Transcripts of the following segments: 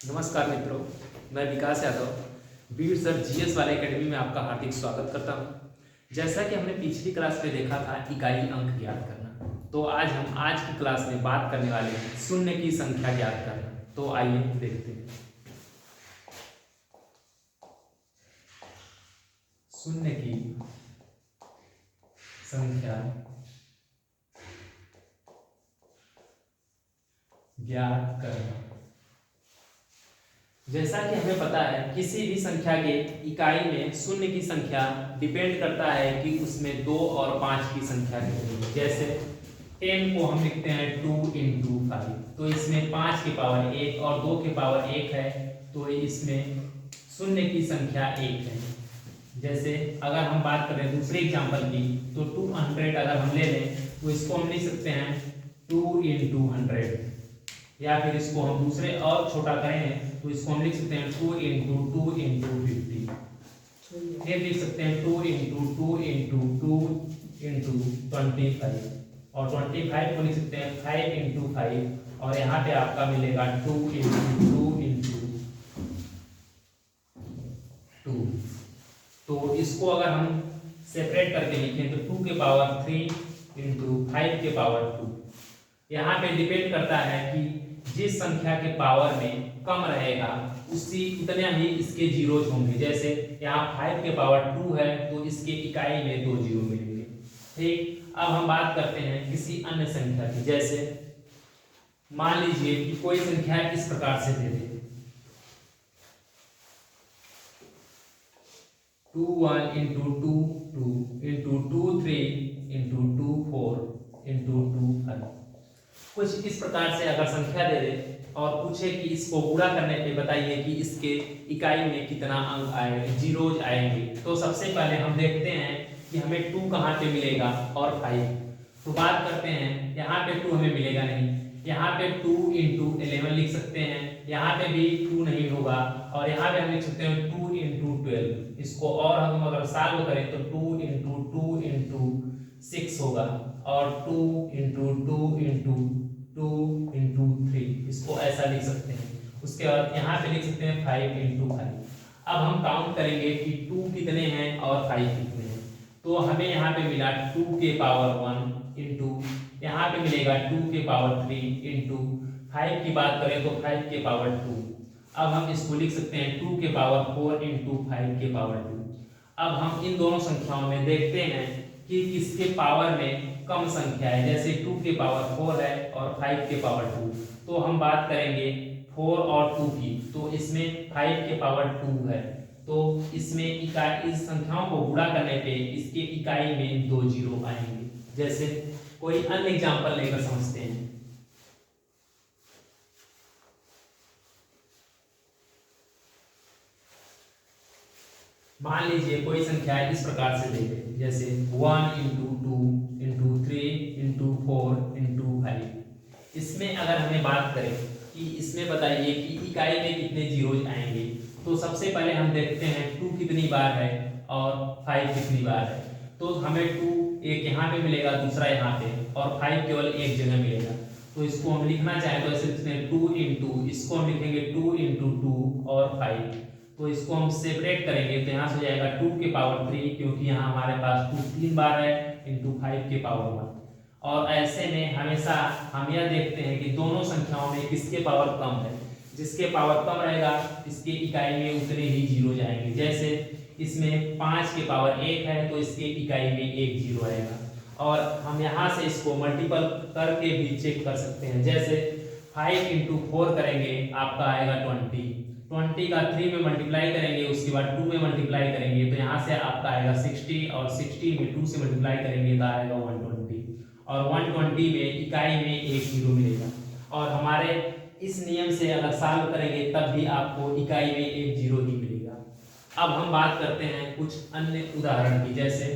नमस्कार मित्रों, मैं विकास यादव बीड सर जीएस वाले एकेडमी में आपका हार्दिक स्वागत करता हूं। जैसा कि हमने पिछली क्लास में देखा था इकाई अंक ज्ञात करना, तो आज हम आज की क्लास में बात करने वाले हैं शून्य की संख्या ज्ञात करना। तो आइए देखते हैं। शून्य की संख्या ज्ञात करना। जैसा कि हमें पता है किसी भी संख्या के इकाई में शून्य की संख्या डिपेंड करता है कि उसमें 2 और 5 की संख्या कितनी है। जैसे 10 को हम लिखते हैं 2 इंटू 5, तो इसमें 5 की पावर 1 और 2 की पावर 1 है, तो इसमें शून्य की संख्या 1 है। जैसे अगर हम बात करें दूसरे एग्जाम्पल की, तो 200 अगर हम ले लें तो इसको हम लिख सकते हैं 2 इंटू 100, या फिर इसको हम दूसरे और छोटा करें तो इसको हम लिख सकते हैं 2 इंटू 2 इंटू 50। फिर लिख सकते हैं 2 इंटू 2 इंटू 2 इंटू 25, और 25 को लिख सकते हैं 5 इंटू 5, और यहाँ पे आपका मिलेगा 2 इंटू 2 इंटू 2। तो इसको अगर हम सेपरेट करके लिखें तो 2 के पावर 3 इंटू 5 के पावर 2। यहाँ पे डिपेंड करता है कि जिस संख्या के पावर में कम रहेगा उतना ही इसके जीरोज होंगे। जैसे यहाँ 5 के पावर 2 है तो इसके इकाई में 2 जीरो मिलेंगे। ठीक, अब हम बात करते हैं किसी अन्य संख्या की। जैसे मान लीजिए कि कोई संख्या इस प्रकार से दे दे 2 1 इंटू 2 2 इंटू 2 3 इंटू 2 4 इंटू 2 5। कुछ इस प्रकार से अगर संख्या दे दे और पूछे कि इसको गुणा करने पे बताइए कि इसके इकाई में कितना अंक आएगा, जीरोज आएंगे, तो सबसे पहले हम देखते हैं कि हमें 2 कहाँ पे मिलेगा और 5। तो बात करते हैं, यहाँ पे 2 हमें मिलेगा नहीं, यहाँ पे 2 इंटू 11 लिख सकते हैं, यहाँ पे भी 2 नहीं होगा, और यहाँ पे हम लिख सकते हैं 2 इंटू 12। इसको और हम अगर सॉल्व करें तो 2 इंटू 2 इंटू 6 होगा, और 2 इंटू 2 इंटू 2 इंटू 3, इसको ऐसा लिख सकते हैं। उसके बाद यहाँ पे लिख सकते हैं 5 इंटू 5। अब हम काउंट करेंगे कि 2 कितने हैं और 5 कितने हैं। तो हमें यहाँ पे मिला 2 के पावर 1 इंटू, यहाँ पे मिलेगा 2 के पावर 3 इंटू 5 की बात करें तो 5 के पावर 2। अब हम इसको लिख सकते हैं 2 के पावर 4 इंटू 5 के पावर 2। अब हम इन दोनों संख्याओं में देखते हैं कि किसके पावर में कम संख्या है। जैसे 2 के पावर 4 है और 5 के पावर 2, तो हम बात करेंगे 4 और 2 की, तो इसमें 5 के पावर 2 है, तो इसमें इकाई इस संख्याओं को गुणा करने पे इसके इकाई में 2 जीरो आएंगे। जैसे कोई अन्य एग्जांपल लेकर समझते हैं। मान लीजिए कोई संख्या इस प्रकार से दे दे, जैसे 1 इंटू 2 इंटू 3 इंटू 4 इंटू 5। इसमें अगर हमें बात करें कि इसमें बताइए कि इकाई में कितने जीरोज आएंगे, तो सबसे पहले हम देखते हैं 2 कितनी बार है और 5 कितनी बार है। तो हमें 2 एक यहाँ पे मिलेगा, दूसरा यहाँ पे, और 5 केवल एक जगह मिलेगा। तो इसको हम लिखना चाहें तो ऐसे लिखते हैं 2 इंटू, इसको हम लिखेंगे 2 इंटू 2 और 5। तो इसको हम सेपरेट करेंगे तो यहाँ से हो जाएगा 2 के पावर 3, क्योंकि यहाँ हमारे पास 2 3 बार है, इंटू 5 के पावर 1। और ऐसे में हमेशा हम यह देखते हैं कि दोनों संख्याओं में किसके पावर कम है। जिसके पावर कम रहेगा इसके इकाई में उतने ही जीरो जाएंगे। जैसे इसमें 5 के पावर 1 है तो इसके इकाई में 1 जीरो आएगा, और हम यहाँ से इसको मल्टीपल करके भी चेक कर सकते हैं। जैसे 5 इंटू 4 करेंगे आपका आएगा 20 का 3 में मल्टीप्लाई करेंगे, उसके बाद 2 में मल्टीप्लाई करेंगे तो यहाँ से आपका आएगा 60, और 60 में 2 से मल्टीप्लाई करेंगे तो आएगा 120, और 120 में इकाई में 1 जीरो मिलेगा। और हमारे इस नियम से अगर सॉल्व करेंगे तब भी आपको इकाई में 1 जीरो ही मिलेगा। अब हम बात करते हैं कुछ अन्य उदाहरण की। जैसे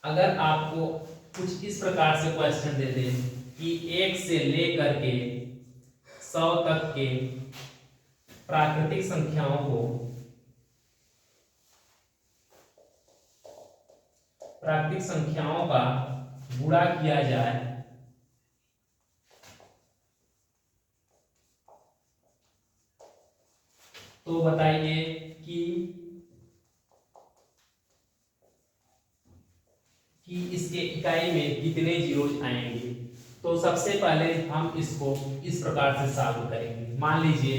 अगर आपको कुछ इस प्रकार से क्वेश्चन दे दे कि 1 से लेकर के 100 तक के प्राकृतिक संख्याओं को प्राकृतिक संख्याओं का गुणा किया जाए तो बताइए कि इसके इकाई में कितने जीरोज आएंगे। तो सबसे पहले हम इसको इस प्रकार से सॉल्व करेंगे। मान लीजिए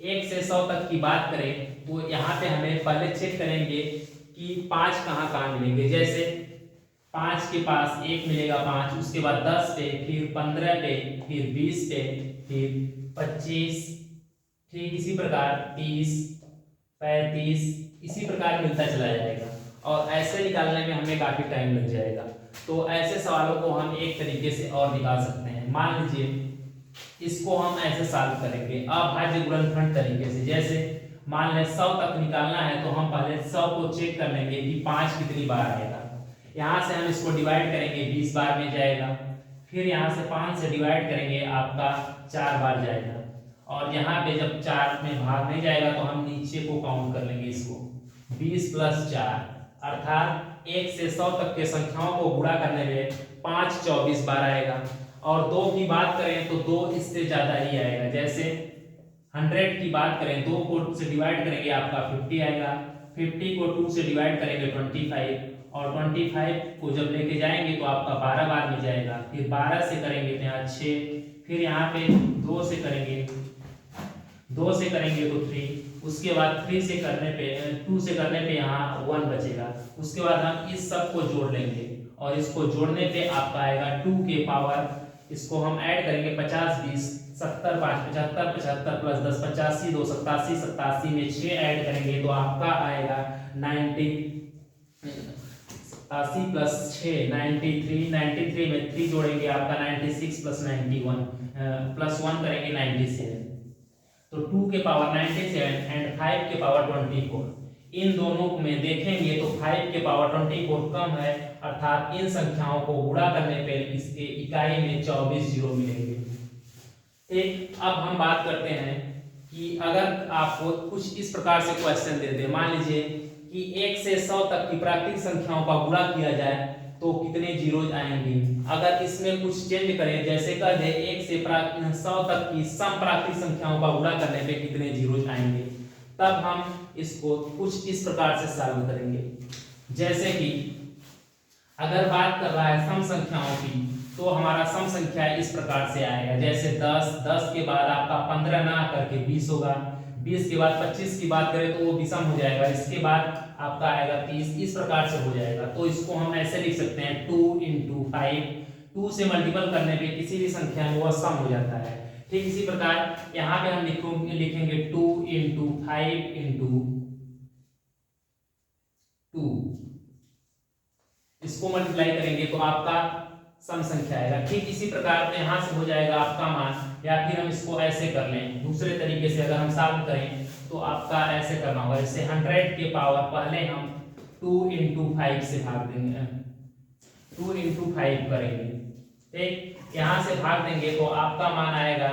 1 से 100 तक की बात करें तो यहाँ पे हमें पहले चेक करेंगे कि 5 कहाँ कहाँ मिलेंगे। जैसे 5 के पास 1 मिलेगा 5, उसके बाद 10 पे, फिर 15 पे, फिर 20 पे, फिर 25, ठीक इसी प्रकार 30, 35 इसी प्रकार मिलता चला जाएगा और ऐसे निकालने में हमें काफी टाइम लग जाएगा। तो ऐसे सवालों को हम एक तरीके से और निकाल सकते हैं। मान लीजिए इसको हम ऐसे सॉल्व करेंगे अभाज्य गुणनखंड तरीके से। जैसे मान लें 100 तक निकालना है तो हम पहले 100 को चेक कर लेंगे कि 5 कितनी बार आएगा। यहाँ से हम इसको डिवाइड करेंगे 20 बार में जाएगा, फिर यहाँ से 5 से डिवाइड करेंगे आपका 4 बार जाएगा, और यहाँ पे जब 4 में भाग नहीं जाएगा तो हम नीचे को काउंट कर लेंगे इसको 20 + 4, अर्थात 1 से 100 तक के संख्याओं को गुणा करने में 5 24 बार आएगा। और 2 की बात करें तो 2 इससे ज्यादा ही आएगा। जैसे 100 की बात करें 2 को से डिवाइड करेंगे आपका 50 आएगा, 50 को 2 से डिवाइड करेंगे 25, और 25 को जब लेके जाएंगे तो आपका 12 बार में जाएगा, फिर 12 से करेंगे तो यहाँ 6, फिर यहाँ पे 2 से करेंगे तो 3, उसके बाद 3 से करने पे 2 से करने पे यहाँ 1 बचेगा। उसके बाद हम इस सब को जोड़ लेंगे और इसको जोड़ने पे आपका आएगा 2 के पावर, इसको हम ऐड करेंगे 50 20 70 5 75 75 + 10 85 2 87 87 में 6 ऐड करेंगे तो आपका आएगा 90 80 + 6 93 93 में 3 जोड़ेंगे आपका 96 + 91 +1 करेंगे 97। तो 2 के पावर 97 एंड 5 के पावर 24, इन दोनों में देखेंगे तो 5 के पावर 24 कम है, अर्थात इन संख्याओं को गुणा करने पे इसके इकाई में 24 जीरो मिलेंगे। ठीक, अब हम बात करते हैं कि अगर आपको कुछ इस प्रकार से क्वेश्चन दे दे, मान लीजिए कि 1 से 100 तक की प्राकृतिक संख्याओं का गुणा किया जाए तो कितने जीरोज आएंगे। अगर इसमें कुछ चेंज करें, जैसे कह दे 1 से 100 तक की सम प्राकृतिक संख्याओं का गुणा करने पे कितने जीरोज आएंगे, तब हम इसको कुछ इस प्रकार से सॉल्व करेंगे। जैसे कि अगर बात कर रहा है सम संख्याओं की तो हमारा सम संख्या इस प्रकार से आएगा। जैसे 10 के बाद आपका 15 ना करके 20 होगा, 20 के बाद 25 की बात करें तो वो विषम हो जाएगा, इसके बाद आपका आएगा 30, इस प्रकार से हो जाएगा। तो इसको हम ऐसे लिख सकते हैं 2 × 5, 2 से मल्टीपल करने पे किसी भी संख्या में वह सम हो जाता है। ठीक इसी प्रकार यहाँ पे हम लिखेंगे 2 × 5 × 2, इसको मल्टीप्लाई करेंगे तो आपका सम संख्या आएगा। ठीक इसी प्रकार यहाँ से हो जाएगा आपका मान, या फिर हम इसको ऐसे कर लें दूसरे तरीके से, अगर हम सॉल्व करें तो आपका ऐसे करना होगा। जैसे 100 के पावर पहले हम 2 × 5 से भाग देंगे, 2 × 5 करेंगे। ठीक, यहाँ से भाग देंगे तो आपका मान आएगा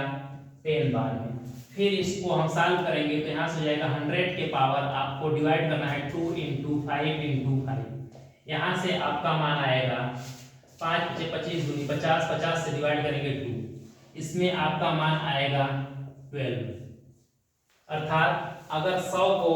10 बार में। फिर इसको हम सॉल्व करेंगे तो यहाँ से हो जाएगा 100 के पावर, आपको डिवाइड करना है 2 × 5 × 5, यहाँ से आपका मान आएगा 5 × 25 × 50, 50 से डिवाइड करेंगे 2, इसमें आपका मान आएगा 12। अर्थात अगर 100 को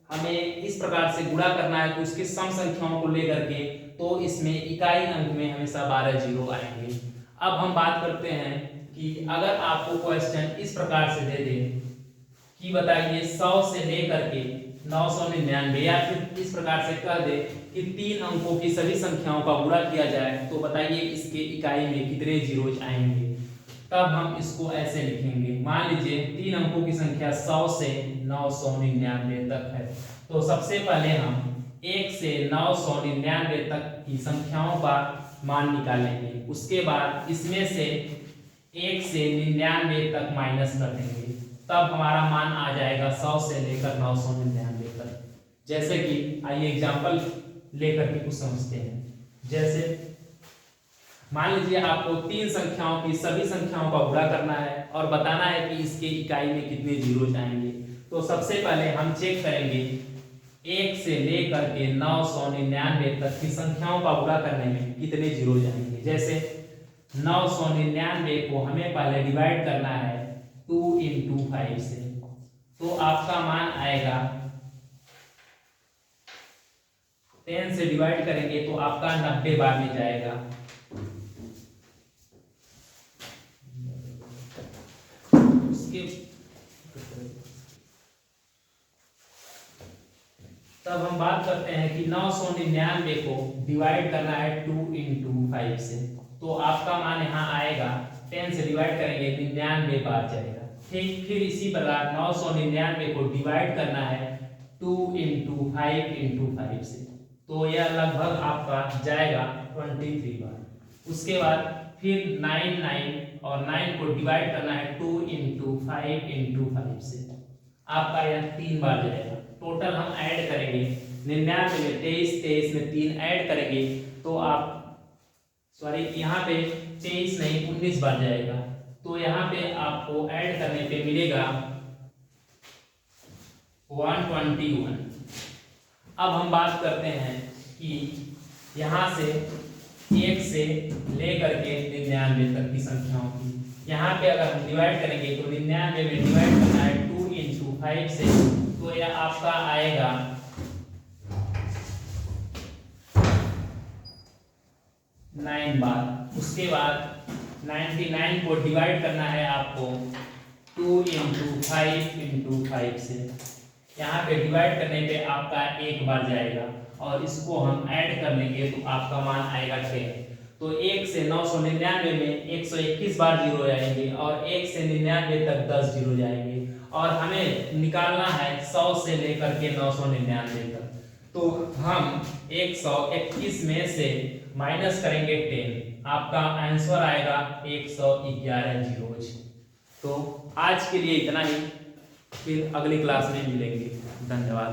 हमें इस प्रकार से गुणा करना है तो उसकी सम संख्याओं को लेकर के, तो इसमें इकाई अंक में हमेशा 12 जीरो आएंगे। अब हम बात करते हैं कि अगर आपको क्वेश्चन इस प्रकार से दे दे कि बताइए 100 से लेकर के 999, या फिर इस प्रकार से कह दे कि 3 अंकों की सभी संख्याओं का गुणा किया जाए तो बताइए इसके इकाई में कितने जीरोज आएंगे, तब हम इसको ऐसे लिखेंगे। मान लीजिए 3 अंकों की संख्या 100 से 999 तक है, तो सबसे पहले हम 1 से 999 तक की संख्याओं का मान निकालेंगे, उसके बाद इसमें से 1 से 99 तक माइनस कर देंगे, तब हमारा मान आ जाएगा 100 से लेकर 999 तक। जैसे कि आइए एग्जांपल लेकर के कुछ समझते हैं। जैसे मान लीजिए आपको 3 संख्याओं की सभी संख्याओं का गुणा करना है और बताना है कि इसके इकाई में कितने जीरोज आएंगे। तो सबसे पहले हम चेक करेंगे 1 से लेकर के 999 तक की संख्याओं का गुणा करने में कितने जीरोज आएंगे। जैसे 999 को हमें पहले डिवाइड करना है 2 × 5 से, तो आपका मान आएगा 10 से डिवाइड करेंगे तो आपका 90 बार में जाएगा। उसके तब हम बात करते हैं कि 999 को डिवाइड करना है 2 इंटू 5 से, तो आपका मान यहाँ आएगा 10 से डिवाइड करेंगे 99 बार जाएगा। ठीक, फिर इसी प्रकार 999 को डिवाइड करना है 2 इंटू 5 से, तो यह लगभग आपका जाएगा 23 बार। उसके बाद फिर 99 और 9 को डिवाइड करना है 2 इंटू 5 से, आपका यह 3 बार जाएगा। टोटल हम ऐड करेंगे 99 में 23 में 3 ऐड करेंगे तो आप यहाँ पे 23 नहीं 19 बार जाएगा। तो यहाँ पे आपको ऐड करने पे मिलेगा 121। अब हम बात करते हैं कि यहाँ से 1 से लेकर के 99 तक की संख्याओं की, यहाँ पे अगर हम डिवाइड करेंगे तो 99 में डिवाइड करना है 2 इंटू 5 से, तो यह आपका आएगा 9 बार। उसके बाद 99 को डिवाइड करना है आपको 2 इंटू 5 से, यहाँ पे डिवाइड करने पे आपका 1 बार जाएगा और इसको हम ऐड कर लेंगे तो आपका मान आएगा 10। तो 1 से 999 में 121 बार जीरो जाएंगे और 1 से 99 तक 10 जीरो जाएंगे और हमें निकालना है 100 से लेकर के 999 तक। तो हम 121 में से माइनस करेंगे 10, आपका आंसर आएगा 111 जीरोज। तो आज के लिए इतना ही, फिर अगली क्लास में मिलेंगे। धन्यवाद।